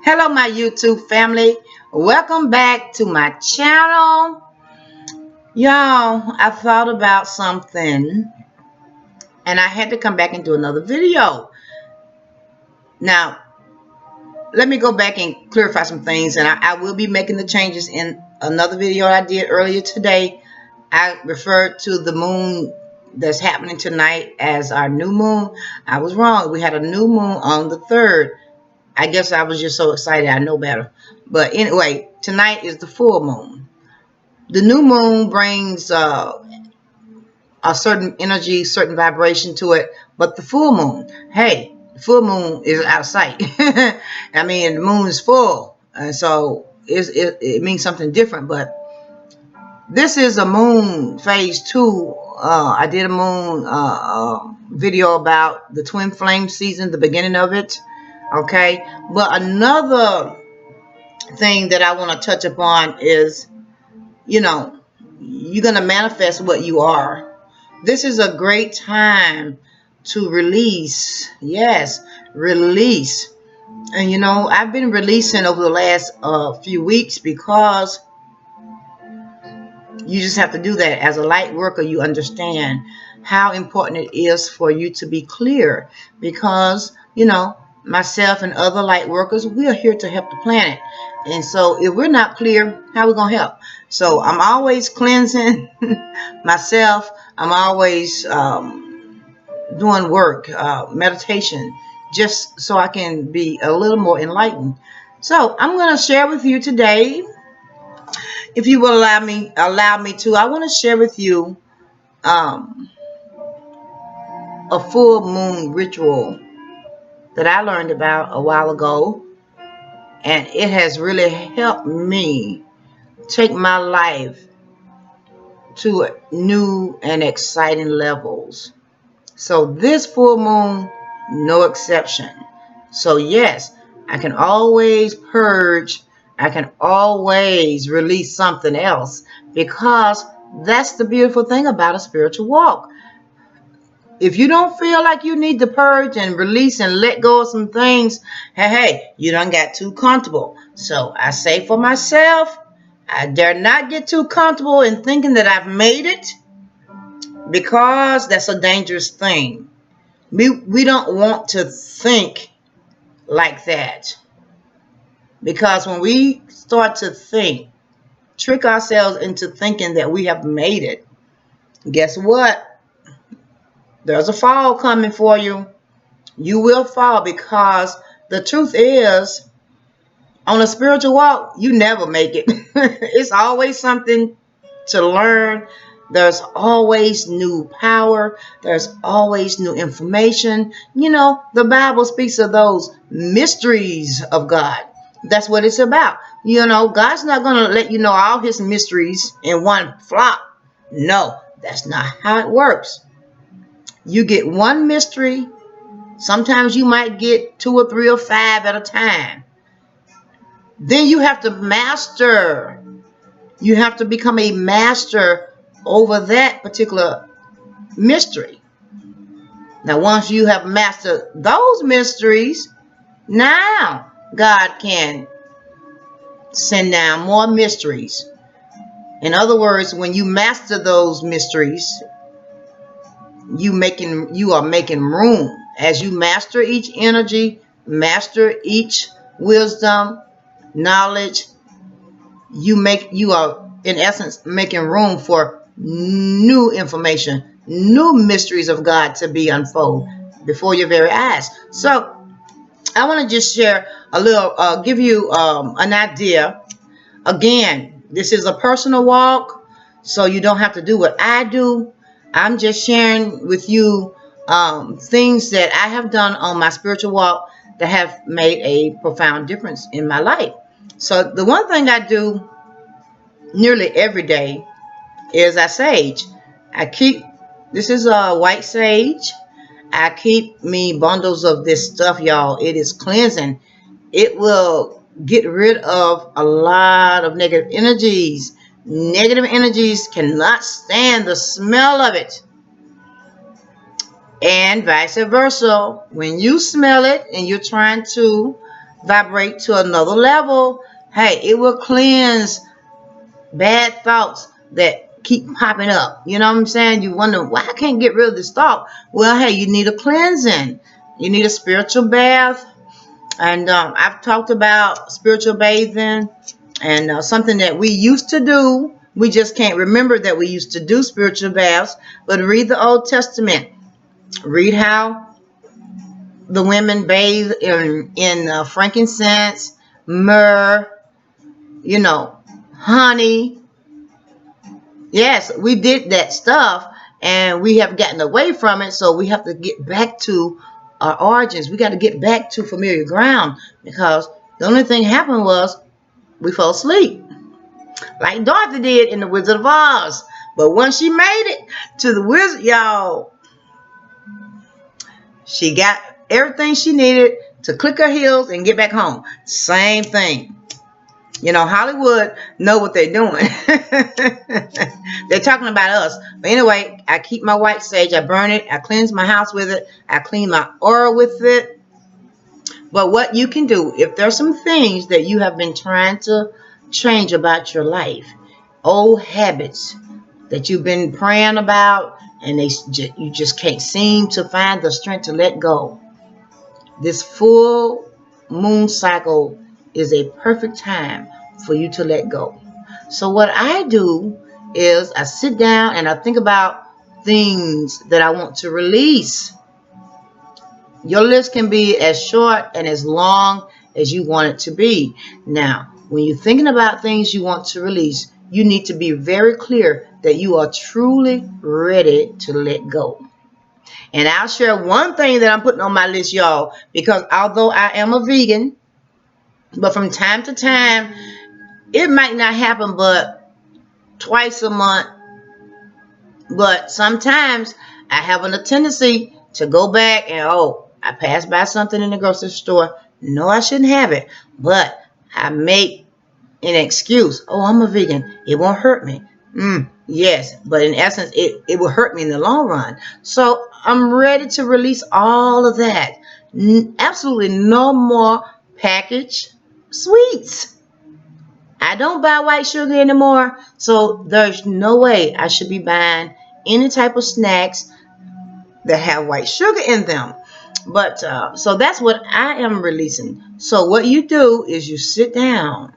Hello, my YouTube family. Welcome back to my channel. Y'all, I thought about something and I had to come back and do another video. Now, let me go back and clarify some things, and I will be making the changes in another video I did earlier today. I referred to the moon that's happening tonight as our new moon. I was wrong. We had a new moon on the 3rd. I guess I was just so excited I know better. But anyway, tonight is the full moon. The new moon brings a certain energy, certain vibration to it. But the full moon, hey, the full moon is out of sight. I mean, the moon is full. And so it means something different. But this is a moon phase 2. I did a moon video about the twin flame season, the beginning of it. Okay. But another thing that I want to touch upon is, you're going to manifest what you are. This is a great time to release. Yes, release. And I've been releasing over the last few weeks because you just have to do that. As a light worker, you understand how important it is for you to be clear because, myself and other light workers, we are here to help the planet. And so if we're not clear, how are we going to help? So I'm always cleansing myself. I'm always doing work, meditation, just so I can be a little more enlightened. So I'm going to share with you today, if you will allow me to, I want to share with you a full moon ritual that I learned about a while ago, and it has really helped me take my life to new and exciting levels. So this full moon, no exception. So yes, I can always purge. I can always release something else because that's the beautiful thing about a spiritual walk. If you don't feel like you need to purge and release and let go of some things, hey, you done got too comfortable. So I say for myself, I dare not get too comfortable in thinking that I've made it, because that's a dangerous thing. We don't want to think like that, because when we start to trick ourselves into thinking that we have made it, guess what? There's a fall coming for you. You will fall, because the truth is, on a spiritual walk, you never make it. It's always something to learn. There's always new power. There's always new information. The Bible speaks of those mysteries of God. That's what it's about. God's not going to let you know all his mysteries in one flop. No, that's not how it works. You get one mystery. Sometimes you might get 2 or 3 or 5 at a time. Then you have to master. You have to become a master over that particular mystery. Now, once you have mastered those mysteries, now God can send down more mysteries. In other words, when you master those mysteries, you are making room. As you master each energy, master each wisdom, knowledge, you are in essence making room for new information, new mysteries of God to be unfolded before your very eyes. So I want to just share a little, give you an idea. Again, this is a personal walk, so you don't have to do what I do. I'm just sharing with you things that I have done on my spiritual walk that have made a profound difference in my life. So the one thing I do nearly every day is I sage. This is a white sage. I keep me bundles of this stuff, y'all. It is cleansing. It will get rid of a lot of negative energies. Negative energies cannot stand the smell of it. And vice versa. When you smell it and you're trying to vibrate to another level, hey, it will cleanse bad thoughts that keep popping up. You know what I'm saying? You wonder why I can't get rid of this thought. Well, hey, you need a cleansing. You need a spiritual bath. And I've talked about spiritual bathing and something that we used to do. We just can't remember that we used to do spiritual baths. But read the Old Testament. Read how the women bathe in frankincense, myrrh, honey. Yes, we did that stuff and we have gotten away from it. So we have to get back to our origins. We got to get back to familiar ground because the only thing happened was we fell asleep like Dorothy did in the Wizard of Oz. But once she made it to the wizard, y'all, she got everything she needed to click her heels and get back home. Same thing. Hollywood know what they're doing. They're talking about us. But anyway, I keep my white sage. I burn it. I cleanse my house with it. I clean my aura with it. But what you can do, if there's some things that you have been trying to change about your life, old habits that you've been praying about, and you just can't seem to find the strength to let go. This full moon cycle is a perfect time for you to let go. So what I do is I sit down and I think about things that I want to release. Your list can be as short and as long as you want it to be. Now, when you're thinking about things you want to release, you need to be very clear that you are truly ready to let go. And I'll share one thing that I'm putting on my list, y'all, because although I am a vegan, but from time to time, it might not happen but twice a month. But sometimes I have a tendency to go back and, I passed by something in the grocery store. No, I shouldn't have it. But I make an excuse. Oh, I'm a vegan. It won't hurt me. Yes, but in essence, it will hurt me in the long run. So I'm ready to release all of that. Absolutely no more packaged sweets. I don't buy white sugar anymore. So there's no way I should be buying any type of snacks that have white sugar in them. But so that's what I am releasing. So what you do is you sit down,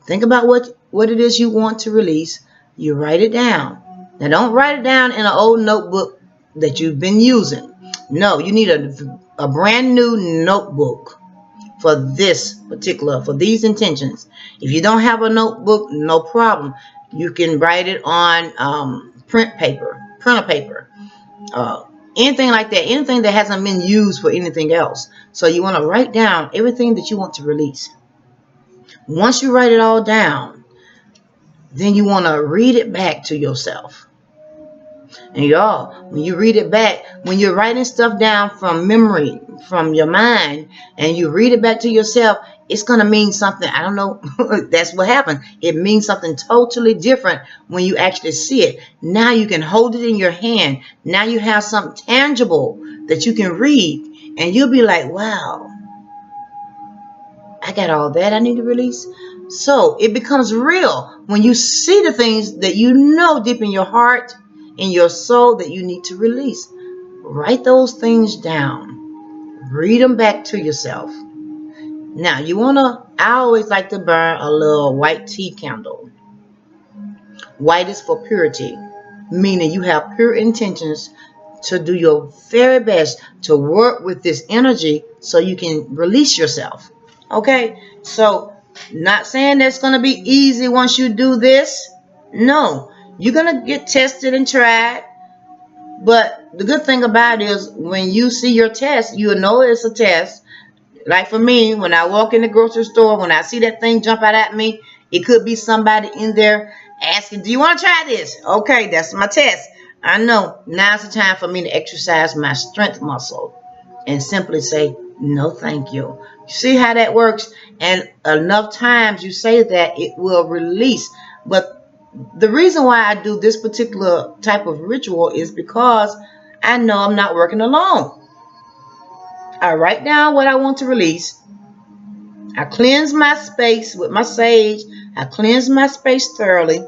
think about what it is you want to release. You write it down. Now don't write it down in an old notebook that you've been using. No, you need a brand new notebook for these intentions. If you don't have a notebook, no problem. You can write it on printer paper, uh, anything like that, anything that hasn't been used for anything else. So you want to write down everything that you want to release. Once you write it all down, then you want to read it back to yourself. And y'all, when you read it back, when you're writing stuff down from memory, from your mind, and you read it back to yourself, it's going to mean something. I don't know. That's what happened. It means something totally different when you actually see it. Now you can hold it in your hand. Now you have something tangible that you can read. And you'll be like, wow, I got all that I need to release. So it becomes real when you see the things that you know deep in your heart, in your soul, that you need to release. Write those things down. Read them back to yourself. Now, I always like to burn a little white tea candle. White is for purity, meaning you have pure intentions to do your very best to work with this energy so you can release yourself. Okay? So, not saying that's going to be easy once you do this. No. You're going to get tested and tried. But the good thing about it is when you see your test, you'll know it's a test. Like for me, when I walk in the grocery store, when I see that thing jump out at me, it could be somebody in there asking, do you want to try this? Okay, that's my test. I know now's the time for me to exercise my strength muscle and simply say, no, thank you. You see how that works? And enough times you say that, it will release. But the reason why I do this particular type of ritual is because I know I'm not working alone. I write down what I want to release. I cleanse my space with my sage. I cleanse my space thoroughly.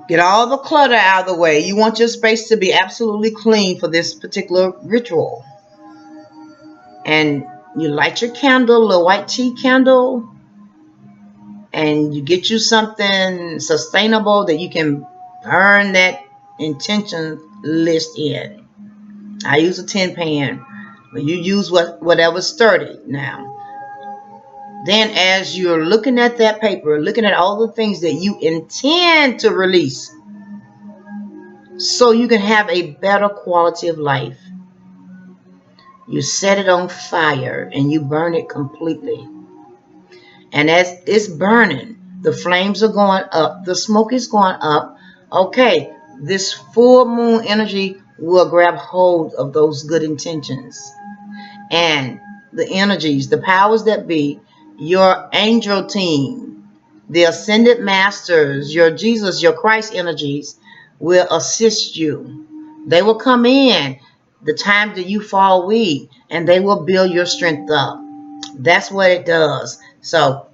Get all the clutter out of the way. You want your space to be absolutely clean for this particular ritual. And you light your candle, a little white tea candle, and you get you something sustainable that you can burn that intention list in. I use a tin pan, but you use whatever's sturdy now. Then as you're looking at that paper, looking at all the things that you intend to release so you can have a better quality of life, you set it on fire and you burn it completely. And as it's burning, the flames are going up, the smoke is going up. Okay, this full moon energy will grab hold of those good intentions. And the energies, the powers that be, your angel team, the ascended masters, your Jesus, your Christ energies will assist you. They will come in the time that you fall weak and they will build your strength up. That's what it does. So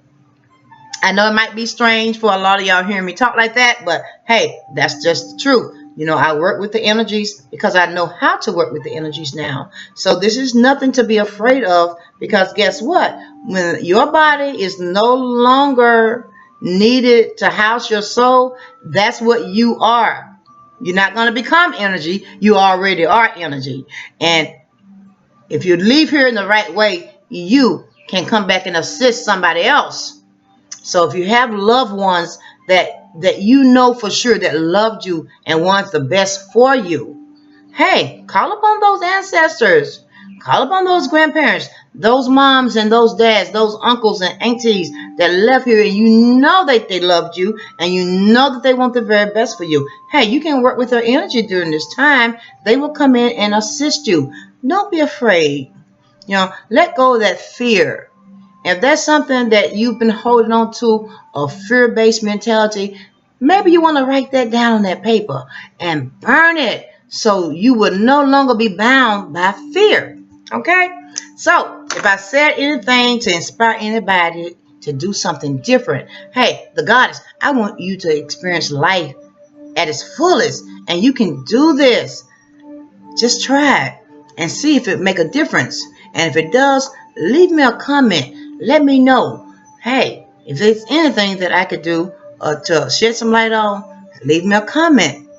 I know it might be strange for a lot of y'all hearing me talk like that, but hey, that's just the truth. You know, I work with the energies because I know how to work with the energies now. So this is nothing to be afraid of, because guess what? When your body is no longer needed to house your soul, that's what you are. You're not going to become energy. You already are energy. And if you leave here in the right way, you can come back and assist somebody else. So if you have loved ones that you know for sure that loved you and wants the best for you, hey, call upon those ancestors. Call upon those grandparents, those moms and those dads, those uncles and aunties that left here, and you know that they loved you and you know that they want the very best for you. Hey, you can work with their energy during this time. They will come in and assist you. Don't be afraid. Let go of that fear. If that's something that you've been holding on to, a fear-based mentality, maybe you want to write that down on that paper and burn it so you will no longer be bound by fear. Okay? So, if I said anything to inspire anybody to do something different, hey, the goddess, I want you to experience life at its fullest, and you can do this. Just try it and see if it make a difference. And if it does, leave me a comment. Let me know. Hey, if there's anything that I could do to shed some light on, leave me a comment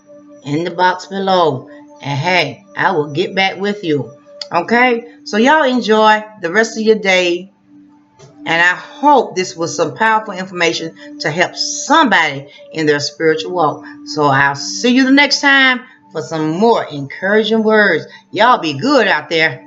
in the box below. And hey, I will get back with you. Okay? So y'all enjoy the rest of your day. And I hope this was some powerful information to help somebody in their spiritual walk. So I'll see you the next time for some more encouraging words. Y'all be good out there.